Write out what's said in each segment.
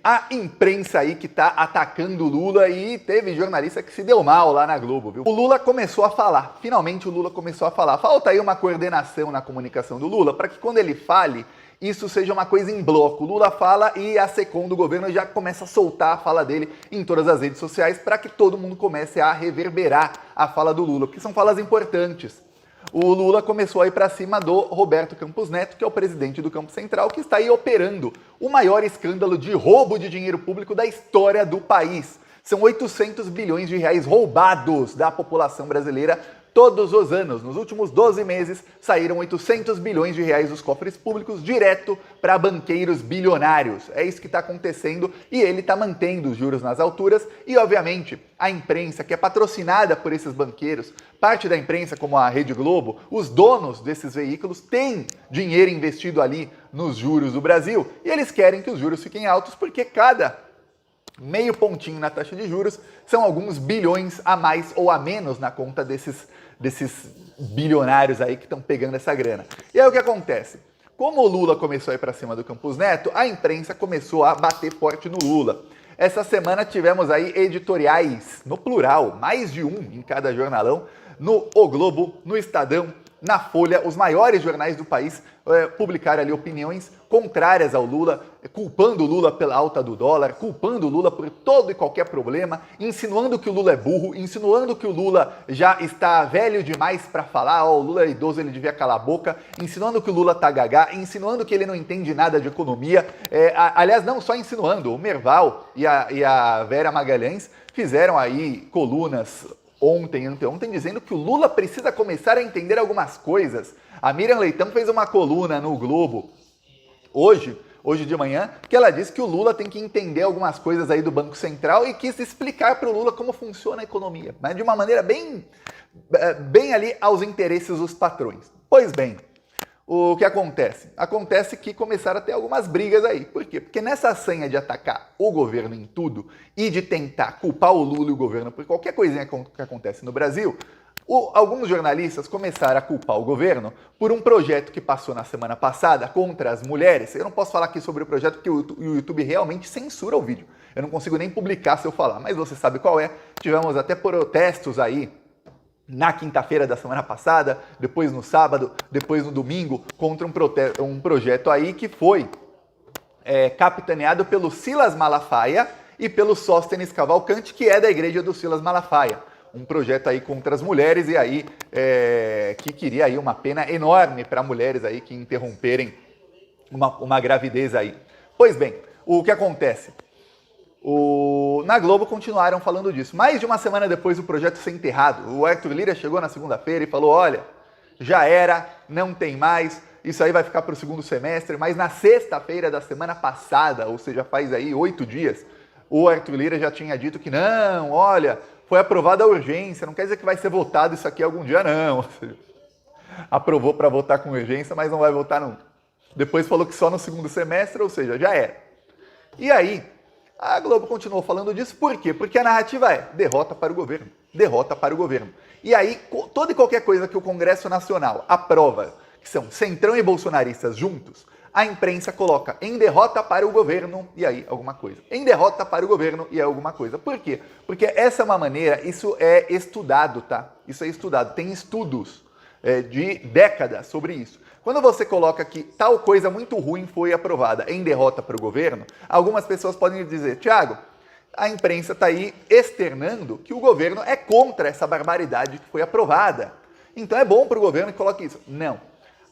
A imprensa aí que tá atacando o Lula e teve jornalista que se deu mal lá na Globo, viu? O Lula começou a falar, finalmente o Lula começou a falar. Falta aí uma coordenação na comunicação do Lula para que quando ele fale, isso seja uma coisa em bloco. O Lula fala e a SECOM do governo já começa a soltar a fala dele em todas as redes sociais para que todo mundo comece a reverberar a fala do Lula, porque são falas importantes. O Lula começou a ir para cima do Roberto Campos Neto, que é o presidente do Campo Central, que está aí operando o maior escândalo de roubo de dinheiro público da história do país. São 800 bilhões de reais roubados da população brasileira todos os anos. Nos últimos 12 meses, saíram 800 bilhões de reais dos cofres públicos direto para banqueiros bilionários. É isso que está acontecendo e ele está mantendo os juros nas alturas e, obviamente, a imprensa, que é patrocinada por esses banqueiros, parte da imprensa, como a Rede Globo, os donos desses veículos têm dinheiro investido ali nos juros do Brasil e eles querem que os juros fiquem altos porque cada meio pontinho na taxa de juros são alguns bilhões a mais ou a menos na conta desses bilionários aí que estão pegando essa grana. E aí o que acontece? Como o Lula começou a ir para cima do Campos Neto, a imprensa começou a bater forte no Lula. Essa semana tivemos aí editoriais, no plural, mais de um em cada jornalão, no O Globo, no Estadão, na Folha, os maiores jornais do país publicaram ali opiniões contrárias ao Lula, culpando o Lula pela alta do dólar, culpando o Lula por todo e qualquer problema, insinuando que o Lula é burro, insinuando que o Lula já está velho demais para falar, o Lula é idoso, ele devia calar a boca, insinuando que o Lula tá gagá, insinuando que ele não entende nada de economia, aliás, não só insinuando, o Merval e a Vera Magalhães fizeram aí colunas ontem, anteontem, dizendo que o Lula precisa começar a entender algumas coisas. A Miriam Leitão fez uma coluna no Globo hoje de manhã, que ela disse que o Lula tem que entender algumas coisas aí do Banco Central e quis explicar para o Lula como funciona a economia, né? De uma maneira bem ali aos interesses dos patrões. Pois bem, o que acontece? Acontece que começaram a ter algumas brigas aí. Por quê? Porque nessa sanha de atacar o governo em tudo e de tentar culpar o Lula e o governo por qualquer coisinha que acontece no Brasil, alguns jornalistas começaram a culpar o governo por um projeto que passou na semana passada contra as mulheres. Eu não posso falar aqui sobre o projeto porque o YouTube realmente censura o vídeo. Eu não consigo nem publicar se eu falar, mas você sabe qual é. Tivemos até protestos aí na quinta-feira da semana passada, depois no sábado, depois no domingo, contra um projeto aí que foi capitaneado pelo Silas Malafaia e pelo Sóstenes Cavalcante, que é da igreja do Silas Malafaia. Um projeto aí contra as mulheres e aí que queria aí uma pena enorme para mulheres aí que interromperem uma gravidez aí. Pois bem, o que acontece? Na Globo continuaram falando disso. Mais de uma semana depois do projeto ser enterrado, o Arthur Lira chegou na segunda-feira e falou, olha, já era, não tem mais, isso aí vai ficar para o segundo semestre, mas na sexta-feira da semana passada, ou seja, faz aí 8 dias, o Arthur Lira já tinha dito que não, olha, foi aprovada a urgência, não quer dizer que vai ser votado isso aqui algum dia, não. Ou seja, aprovou para votar com urgência, mas não vai votar nunca. Depois falou que só no segundo semestre, ou seja, já era. E aí, a Globo continuou falando disso, por quê? Porque a narrativa é derrota para o governo, derrota para o governo. E aí, toda e qualquer coisa que o Congresso Nacional aprova, que são centrão e bolsonaristas juntos, a imprensa coloca em derrota para o governo e aí alguma coisa. Em derrota para o governo e aí alguma coisa. Por quê? Porque essa é uma maneira, isso é estudado, tá? Isso é estudado, tem estudos de décadas sobre isso. Quando você coloca que tal coisa muito ruim foi aprovada em derrota para o governo, algumas pessoas podem dizer, Thiago, a imprensa está aí externando que o governo é contra essa barbaridade que foi aprovada. Então é bom para o governo que coloque isso. Não.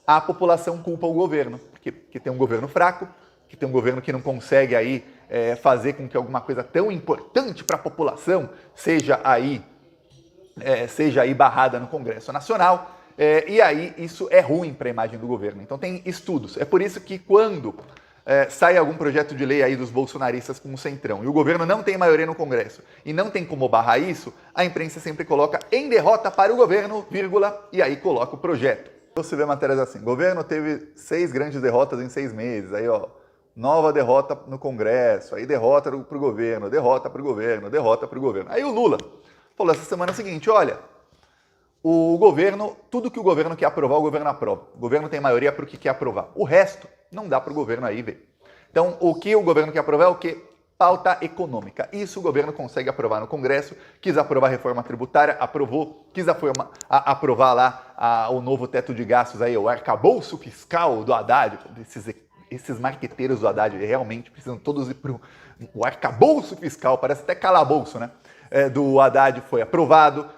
A população culpa o governo, que tem um governo fraco, que tem um governo que não consegue aí fazer com que alguma coisa tão importante para a população seja aí barrada no Congresso Nacional. E aí isso é ruim para a imagem do governo. Então tem estudos. É por isso que quando sai algum projeto de lei aí dos bolsonaristas com o Centrão e o governo não tem maioria no Congresso e não tem como barrar isso, a imprensa sempre coloca em derrota para o governo, vírgula, e aí coloca o projeto. Você vê matérias assim, governo teve 6 grandes derrotas em 6 meses, aí ó, nova derrota no Congresso, aí derrota para o governo, derrota para o governo, derrota para o governo. Aí o Lula falou essa semana seguinte, olha, o governo, tudo que o governo quer aprovar, o governo aprova. O governo tem maioria para o que quer aprovar. O resto não dá para o governo aí ver. Então, o que o governo quer aprovar é o quê? Pauta econômica. Isso o governo consegue aprovar no Congresso. Quis aprovar a reforma tributária, aprovou. Quis aprovar lá o novo teto de gastos, aí, o arcabouço fiscal do Haddad. Esses marqueteiros do Haddad realmente precisam todos ir para o arcabouço fiscal, parece até calabouço, né? Do Haddad foi aprovado.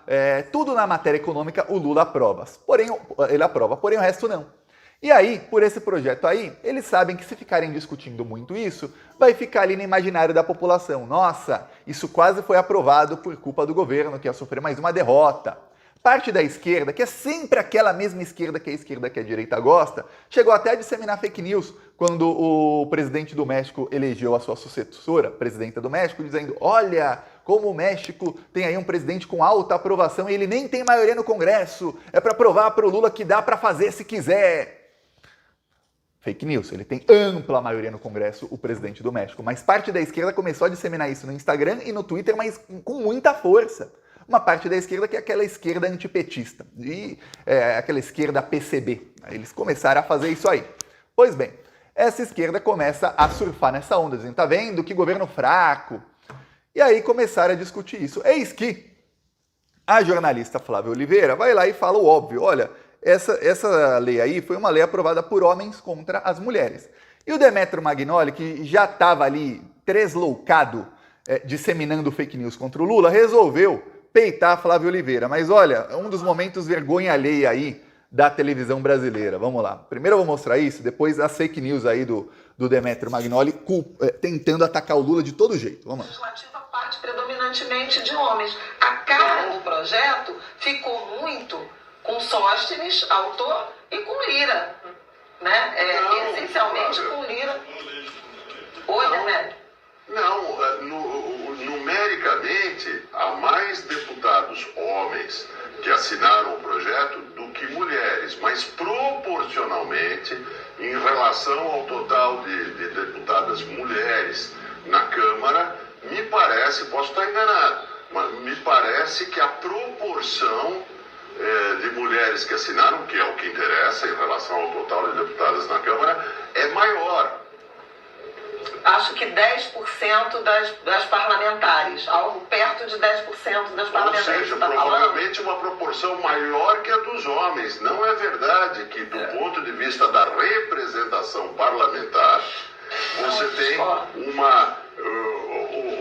Tudo na matéria econômica o Lula aprova. Porém, o resto não. E aí, por esse projeto aí, eles sabem que se ficarem discutindo muito isso, vai ficar ali no imaginário da população. Nossa, isso quase foi aprovado por culpa do governo, que ia sofrer mais uma derrota. Parte da esquerda, que é sempre aquela mesma esquerda que a esquerda que a direita gosta, chegou até a disseminar fake news quando o presidente do México elegeu a sua sucessora, presidenta do México, dizendo: olha, como o México tem aí um presidente com alta aprovação e ele nem tem maioria no Congresso, é para provar para o Lula que dá para fazer se quiser. Fake news, ele tem ampla maioria no Congresso, o presidente do México, mas parte da esquerda começou a disseminar isso no Instagram e no Twitter, mas com muita força. Uma parte da esquerda que é aquela esquerda antipetista, e aquela esquerda PCB. Eles começaram a fazer isso aí. Pois bem, essa esquerda começa a surfar nessa onda, dizendo: tá vendo, que governo fraco. E aí começaram a discutir isso. Eis que a jornalista Flávia Oliveira vai lá e fala o óbvio: olha, essa lei aí foi uma lei aprovada por homens contra as mulheres. E o Demetrio Magnoli, que já estava ali tresloucado, disseminando fake news contra o Lula, resolveu peitar a Flávia Oliveira. Mas olha, um dos momentos vergonha alheia aí da televisão brasileira. Vamos lá. Primeiro eu vou mostrar isso, depois as fake news aí do Demetrio Magnoli tentando atacar o Lula de todo jeito. Vamos lá. Legislativa parte predominantemente de homens. A cara do projeto ficou muito com Sóstenes, autor, e com Lira, né? Essencialmente com Lira. Oi, Demetrio? Não, numericamente, há mais deputados homens que assinaram o projeto do que mulheres, mas proporcionalmente, em relação ao total de deputadas mulheres na Câmara, me parece, posso estar enganado, mas me parece que a proporção de mulheres que assinaram, que é o que interessa em relação ao total de deputadas na Câmara, é maior. Acho que 10% das parlamentares, algo perto de 10% das parlamentares. Ou seja, provavelmente uma proporção maior que a dos homens. Não é verdade que, do ponto de vista da representação parlamentar, você tem uma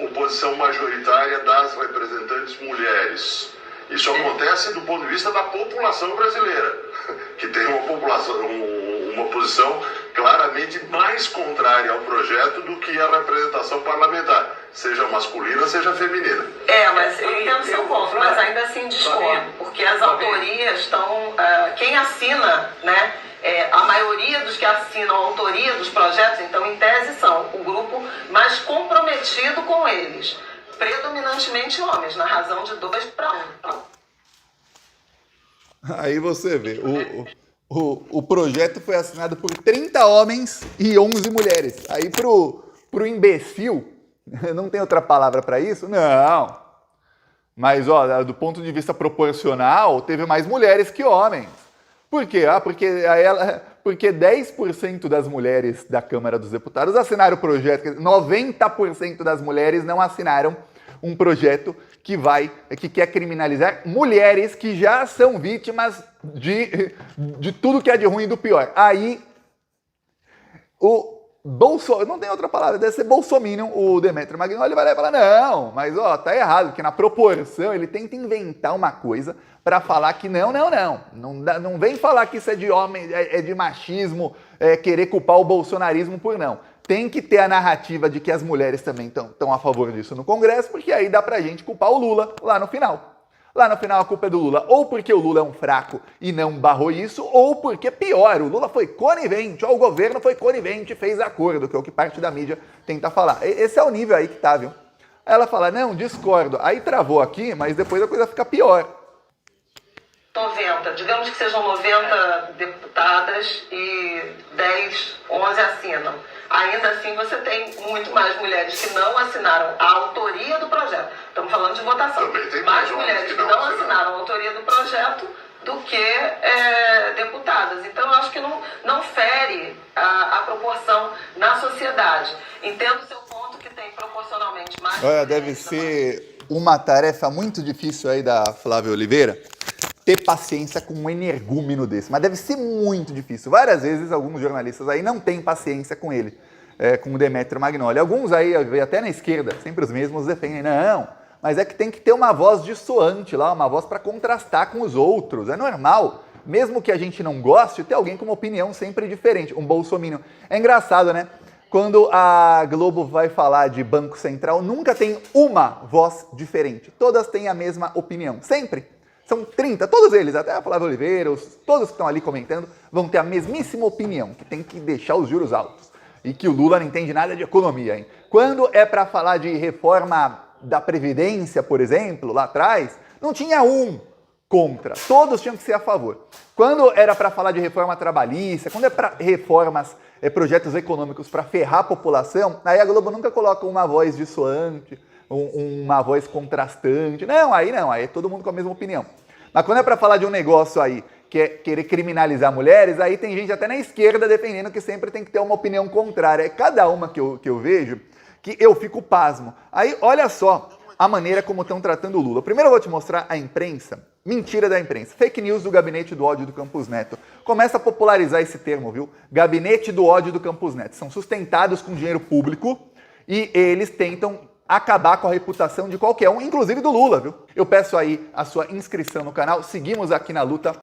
oposição majoritária das representantes mulheres. Isso acontece do ponto de vista da população brasileira, que tem uma posição claramente mais contrária ao projeto do que a representação parlamentar, seja masculina, seja feminina. Mas eu entendo o seu ponto, mas ainda assim discordo, porque as autorias estão... quem assina, né, a maioria dos que assinam a autoria dos projetos, então, em tese, são o grupo mais comprometido com eles. Predominantemente homens, na razão de 2-1. Aí você vê, o projeto foi assinado por 30 homens e 11 mulheres. Aí pro imbecil, não tem outra palavra para isso? Não. Mas, do ponto de vista proporcional, teve mais mulheres que homens. Por quê? Porque 10% das mulheres da Câmara dos Deputados assinaram o projeto, 90% das mulheres não assinaram um projeto que quer criminalizar mulheres que já são vítimas de tudo que é de ruim e do pior. Aí, não tem outra palavra, deve ser bolsominion, o Demetrio Magnoli vai lá e fala: não, mas tá errado, porque na proporção ele tenta inventar uma coisa para falar que não vem falar que isso é de homem, é de machismo, querer culpar o bolsonarismo por não. Tem que ter a narrativa de que as mulheres também estão a favor disso no Congresso, porque aí dá pra gente culpar o Lula lá no final. Lá no final a culpa é do Lula, ou porque o Lula é um fraco e não barrou isso, ou porque, pior, o Lula foi conivente, o governo foi conivente e fez acordo, que é o que parte da mídia tenta falar. Esse é o nível aí que tá, viu? Aí ela fala: não, discordo. Aí travou aqui, mas depois a coisa fica pior. 90, digamos que sejam 90 deputadas e 11 assinam. Ainda assim, você tem muito mais mulheres que não assinaram a autoria do projeto. Estamos falando de votação. Também tem mais mulheres que não assinaram a autoria do projeto do que deputadas. Então, eu acho que não fere a proporção na sociedade. Entendo o seu ponto que tem proporcionalidade realmente mais... Olha, deve ser uma tarefa muito difícil aí da Flávia Oliveira ter paciência com um energúmeno desse. Mas deve ser muito difícil. Várias vezes alguns jornalistas aí não têm paciência com ele, com o Demetrio Magnoli. Alguns aí, até na esquerda, sempre os mesmos, defendem, não, mas é que tem que ter uma voz dissoante lá, uma voz para contrastar com os outros. É normal. Mesmo que a gente não goste, ter alguém com uma opinião sempre diferente, um bolsominion. É engraçado, né? Quando a Globo vai falar de Banco Central, nunca tem uma voz diferente. Todas têm a mesma opinião, sempre. São 30, todos eles, até a Flávia Oliveira, todos que estão ali comentando, vão ter a mesmíssima opinião, que tem que deixar os juros altos. E que o Lula não entende nada de economia, hein? Quando é para falar de reforma da Previdência, por exemplo, lá atrás, não tinha um contra, todos tinham que ser a favor. Quando era para falar de reforma trabalhista, quando é para reformas, projetos econômicos para ferrar a população, aí a Globo nunca coloca uma voz dissoante, uma voz contrastante. Não, aí é todo mundo com a mesma opinião. Mas quando é para falar de um negócio aí, que é querer criminalizar mulheres, aí tem gente até na esquerda defendendo que sempre tem que ter uma opinião contrária. É cada uma que eu vejo que eu fico pasmo. Aí, olha só a maneira como estão tratando o Lula. Primeiro eu vou te mostrar a imprensa. Mentira da imprensa. Fake news do gabinete do ódio do Campos Neto. Começa a popularizar esse termo, viu? Gabinete do ódio do Campos Neto. São sustentados com dinheiro público e eles tentam acabar com a reputação de qualquer um, inclusive do Lula, viu? Eu peço aí a sua inscrição no canal. Seguimos aqui na luta